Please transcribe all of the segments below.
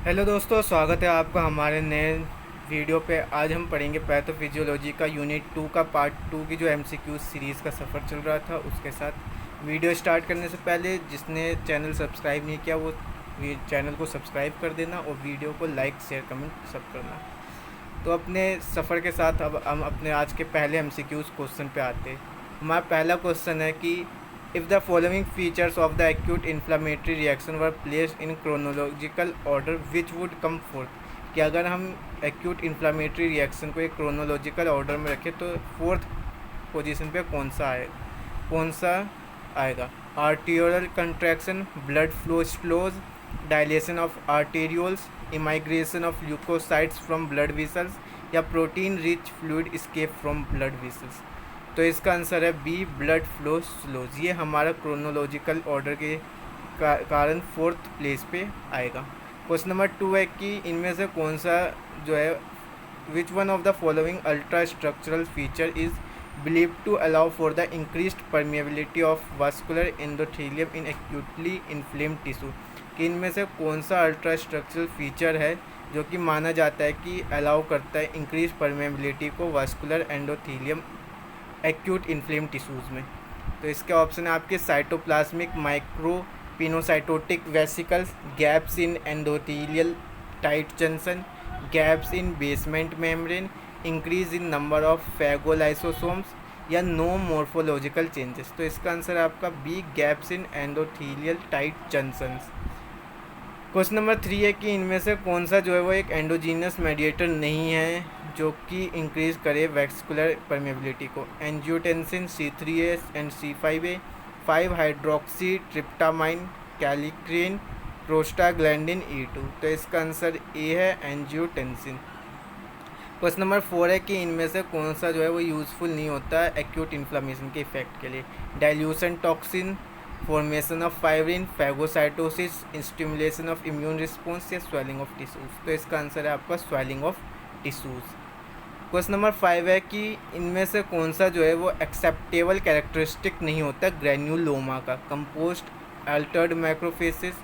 Hello दोस्तों, स्वागत है आपका हमारे नए वीडियो पे। आज हम पढ़ेंगे पैथोफिजियोलॉजी का यूनिट 2 का पार्ट 2 की जो एमसीक्यू सीरीज़ का सफ़र चल रहा था उसके साथ। वीडियो स्टार्ट करने से पहले जिसने चैनल सब्सक्राइब नहीं किया वो चैनल को सब्सक्राइब कर देना और वीडियो को लाइक शेयर कमेंट सब करना। तो अपने सफ़र के साथ अब हम अपने आज के पहले एमसीक्यूज़ क्वेश्चन पे आते हैं। हमारा पहला क्वेश्चन है कि if the following features of the acute inflammatory reaction were placed in chronological order which would come fourth, कि अगर हम एक्यूट इन्फ्लामेटरी रिएक्शन को एक क्रोनोलॉजिकल ऑर्डर में रखें तो फोर्थ पोजीशन पे कौन सा आएगा। Arteriolar contraction, blood flow slows, dilation of arterioles, emigration of leukocytes from blood vessels, या protein rich fluid escape from blood vessels. तो इसका आंसर है बी, ब्लड फ्लो स्लोज। ये हमारा क्रोनोलॉजिकल ऑर्डर के कारण फोर्थ प्लेस पे आएगा। क्वेश्चन नंबर 2 है कि इनमें से कौन सा जो है which one of the following ultra structural feature is believed to allow for the increased permeability of vascular endothelium in acutely inflamed tissue, कि इनमें से कौन सा अल्ट्रा स्ट्रक्चरल फीचर है जो कि माना जाता है कि अलाउ करता है इंक्रीज परमेबिलिटी को vascular endothelium acute inflamed tissues में। तो इसके ऑप्शन है आपके cytoplasmic micro pinocytotic vesicles, gaps in endothelial tight junction, gaps in basement membrane, increase in number of phagolysosomes, या नो मॉर्फोलॉजिकल चेंजेस। तो इसका आंसर है आपका B, gaps in endothelial tight junctions. Question number 3 है कि इनमें से कौन सा जो है वो एक एंडोजीनियस मेडिएटर नहीं है जो कि इंक्रीज करे वैस्कुलर परमेबिलिटी को। Angiotensin C3A and C5A, 5 hydroxy tryptamine, kallikrein, prostaglandin E2। तो इसका आंसर ए है एंजियोटेंसिन। क्वेश्चन नंबर 4 है कि इनमें से कौन सा जो है वो यूज़फुल नहीं होता है एक्यूट इन्फ्लामेशन के इफेक्ट के लिए। Dilution toxin, formation of fibrin, phagocytosis, stimulation of immune response, या स्वेलिंग ऑफ टिश्यूज़। तो इसका आंसर है आपका swelling of tissues. Question number 5 है कि इनमें से कौन सा जो है वो एक्सेप्टेबल कैरेक्टरिस्टिक नहीं होता ग्रैन्युलोमा का। Composed altered macrophages,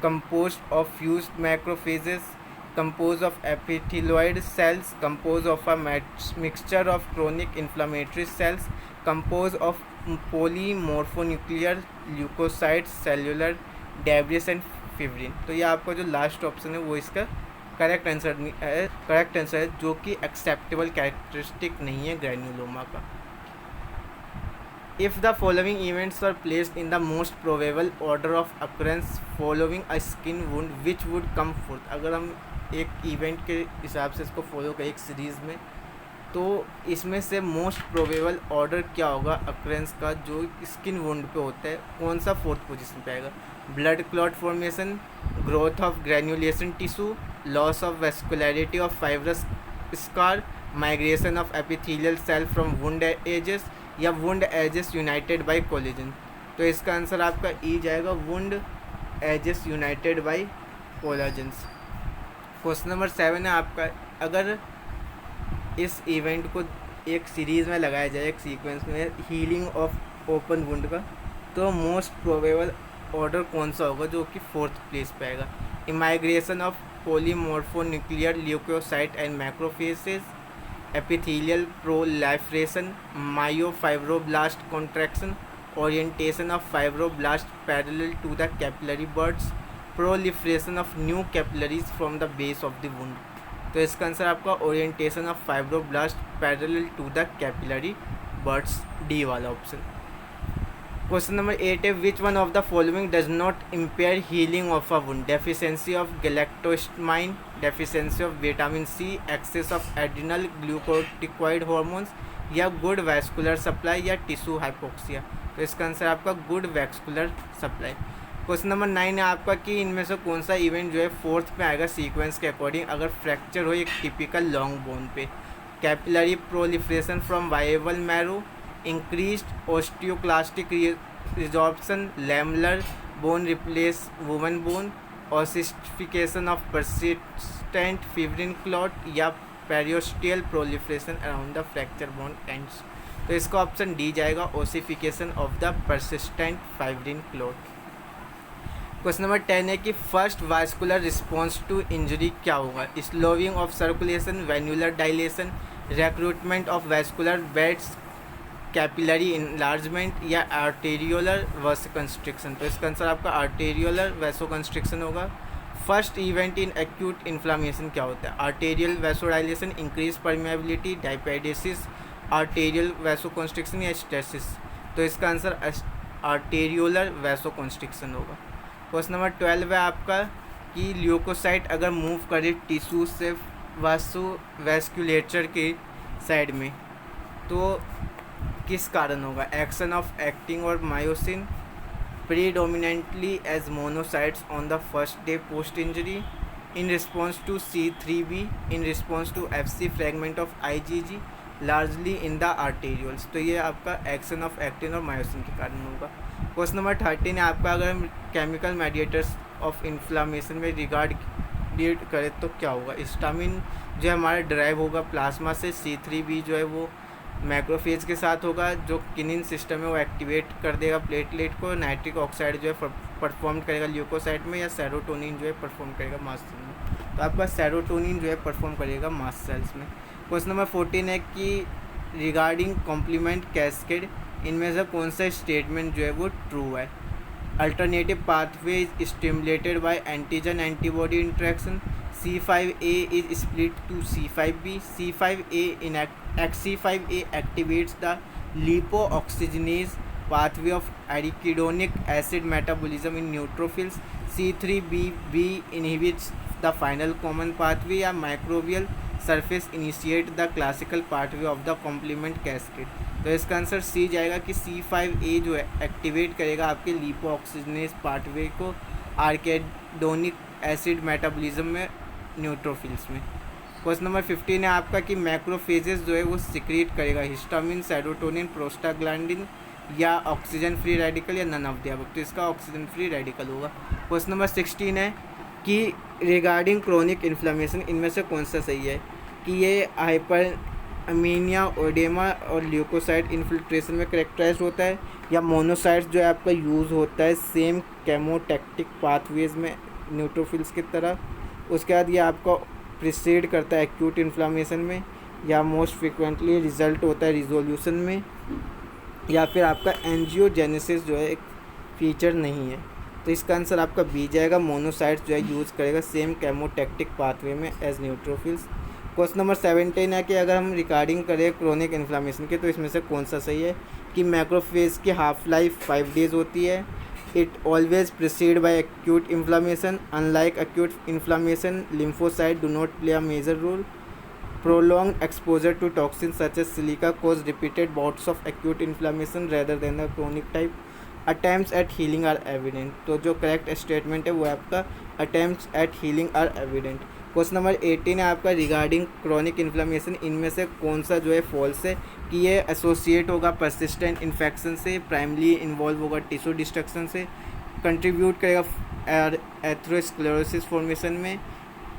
composed of fused macrophages, compose of epithelioid cells, compose of a mixture of chronic inflammatory cells, compose of polymorphonuclear leukocytes, cellular debris and fibrin. तो ये आपका जो लास्ट ऑप्शन है वो इसका करेक्ट आंसर है जो कि एक्सेप्टेबल कैरेक्टरिस्टिक नहीं है ग्रैन्युलोमा का। If the following events are placed in the most probable order of occurrence following a skin wound which would come fourth, अगर हम एक इवेंट के हिसाब से इसको फॉलो करें एक सीरीज़ में, तो इसमें से मोस्ट प्रोबेबल ऑर्डर क्या होगा अक्रेंस का जो स्किन वुंड पे होता है, कौन सा फोर्थ पोजीशन पे आएगा। Blood clot formation, growth of granulation tissue, loss of vascularity of fibrous scar, migration of epithelial cell from wound edges, या wound edges united by collagen. तो इसका आंसर आपका ई जाएगा, wound edges united by collagens. Question number 7 है आपका, अगर इस event को एक सीरीज़ में लगाया जाए एक सीक्वेंस में हीलिंग ऑफ ओपन वुंड का, तो मोस्ट प्रोबेबल ऑर्डर कौन सा होगा जो कि फोर्थ प्लेस पे आएगा। Emigration of polymorphonuclear leukocyte and macrophages, epithelial proliferation, myofibroblast contraction, orientation of fibroblast parallel to the capillary beds, proliferation of new capillaries from the base of the wound. तो इसका answer आपका orientation of fibroblast parallel to the capillary beds, D वाला option. Question number 8 है which one of the following does not impair healing of a wound. Deficiency of galactosamine, deficiency of vitamin C, access of adrenal ग्लूकोटिकॉइड hormones, या good vascular supply, या tissue hypoxia. तो इसका answer आपका good vascular supply. Question number 9 है आपका कि इनमें से कौन सा इवेंट जो है फोर्थ पे आएगा सीक्वेंस के अकॉर्डिंग अगर फ्रैक्चर हो एक टिपिकल लॉन्ग बोन पे। Capillary proliferation from viable marrow, increased osteoclastic resorption, lamellar bone replace woven bone, ossification of persistent fibrin clot, या periosteal proliferation around the fracture bone ends. तो इसका option D जाएगा, ossification of the persistent fibrin clot. Question number 10 है कि first vascular response to injury क्या होगा? Slowing of circulation, venular dilation, recruitment of vascular beds, capillary enlargement या आर्टेरियोलर वैसोकंस्ट्रिक्शन। तो इसका आंसर आपका आर्टेरियोलर वैसोकंस्ट्रिक्शन होगा। First event in acute inflammation क्या होता है? Arterial vasodilation, increase permeability, diapedesis, arterial vasoconstriction या स्टेसिस। तो इसका आंसर आर्टेरियोलर वैसोकंस्ट्रिक्शन होगा। क्वेश्चन नंबर 12 है आपका कि ल्यूकोसाइट अगर मूव करे टिश्यू से वैस्कुलेचर के साइड में तो किस कारण होगा? एक्शन ऑफ एक्टिन और myosin, predominantly as monocytes on the first day post injury, in response to C3b, in response to FC fragment of IgG, largely in the arterioles. तो ये आपका एक्शन ऑफ एक्टिन और myosin के कारण होगा। Question number 13 है आपका अगर हम केमिकल मेडिएटर्स ऑफ इन्फ्लामेशन में रिगार्ड करें तो क्या होगा? हिस्टामिन जो है हमारा ड्राइव होगा प्लाज्मा से, C3b जो है वो मैक्रोफेज के साथ होगा, जो किनिन सिस्टम है वो एक्टिवेट कर देगा प्लेटलेट को, नाइट्रिक ऑक्साइड जो है परफॉर्म करेगा ल्यूकोसाइट में, या सेरोटोनिन जो है परफॉर्म करेगा मास्ट सेल में। तो आपका सेरोटोनिन जो है परफॉर्म करेगा मास्ट सेल्स में। क्वेश्चन नंबर 14 है कि रिगार्डिंग कॉम्प्लीमेंट कैस्केड इनमें से कौन सा स्टेटमेंट जो है वो ट्रू है? Alternative pathway is stimulated by antigen antibody interaction, C5a is split to C5b, C5a activates the lipooxygenase pathway of arachidonic acid metabolism in neutrophils, C3b inhibits the final common pathway या microbial surface initiate the classical pathway of the complement cascade। तो इसका answer C जाएगा कि C5a जो है activate करेगा आपके लिपोऑक्सीजनेस pathway को आर्किडोनिक एसिड मेटाबॉलिज्म में न्यूट्रोफिल्स में। क्वेश्चन नंबर 15 है आपका कि मैक्रोफेजेस जो है वो सिक्रीट करेगा हिस्टामिन, सेरोटोनिन, प्रोस्टाग्लैंडिन या ऑक्सीजन फ्री रेडिकल या नन ऑफ द अबव। तो इसका ऑक्सीजन फ्री रेडिकल होगा। क्वेश्चन नंबर 16 है कि रिगार्डिंग क्रोनिक इन्फ्लेमेशन इनमें से कौन सा सही है? कि ये हाइपर अमीनिया, ओडेमा और ल्यूकोसाइट इन्फिल्ट्रेशन में करेक्टराइज होता है, या मोनोसाइट्स जो है आपका यूज़ होता है सेम केमोटैक्टिक पाथवेज में न्यूट्रोफिल्स की तरह। उसके बाद ये आपका प्रिसीड करता है एक्यूट इन्फ्लामेशन में, या मोस्ट फ्रिक्वेंटली रिजल्ट होता है रिजोल्यूशन में, या फिर आपका एंजियोजेनेसिस जो है एक फीचर नहीं है। तो इसका आंसर आपका बी जाएगा, मोनोसाइट्स जो है यूज़ करेगा सेम केमोटैक्टिक पाथवे में एज न्यूट्रोफिल्स। क्वेश्चन नंबर 17 है कि अगर हम रिगार्डिंग करें क्रोनिक इन्फ्लामेशन के तो इसमें से कौन सा सही है? कि मैक्रोफेज की हाफ लाइफ 5 डेज होती है, it always preceded by acute inflammation, unlike acute inflammation lymphocytes do not play a major role, prolonged exposure to toxins such as silica cause repeated bouts of acute inflammation rather than the chronic type, attempts at healing are evident। तो जो correct statement है वो आपका attempts at healing are evident। Question number 18 है आपका regarding chronic inflammation इनमें से कौन सा जो है फॉल्स है? कि ये एसोसिएट होगा परसिस्टेंट इन्फेक्शन से, प्राइमली इन्वॉल्व होगा टिश्यू डिस्ट्रक्शन से, कंट्रीब्यूट करेगा एथेरोस्क्लेरोसिस फॉर्मेशन में,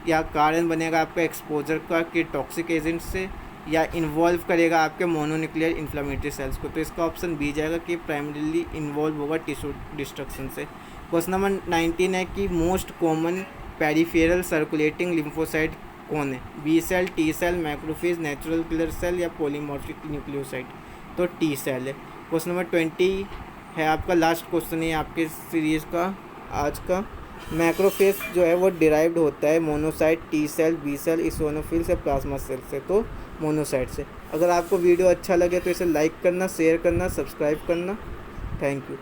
या कारण बनेगा आपका एक्सपोजर का कि टॉक्सिक एजेंट से, या इन्वॉल्व करेगा आपके मोनोन्यूक्लियर इन्फ्लामेटरी सेल्स को। तो इसका ऑप्शन बी जाएगा कि प्राइमरीली इन्वॉल्व होगा टिश्यू डिस्ट्रक्शन से। क्वेश्चन नंबर 19 है कि most common peripheral circulating lymphocyte कौन है? B cell, T cell, macrophage, natural killer cell या पॉलीमॉर्फिक न्यूक्लियोसाइट। तो टी सेल है। क्वेश्चन नंबर 20 है आपका लास्ट क्वेश्चन है आपके सीरीज़ का आज का। मैक्रोफेज जो है वो डिराइव्ड होता है monocyte, T cell, B cell, eosinophil से, प्लाज्मा सेल से। तो मोनोसाइट से। अगर आपको वीडियो अच्छा लगे तो इसे लाइक करना, शेयर करना, सब्सक्राइब करना। Thank you.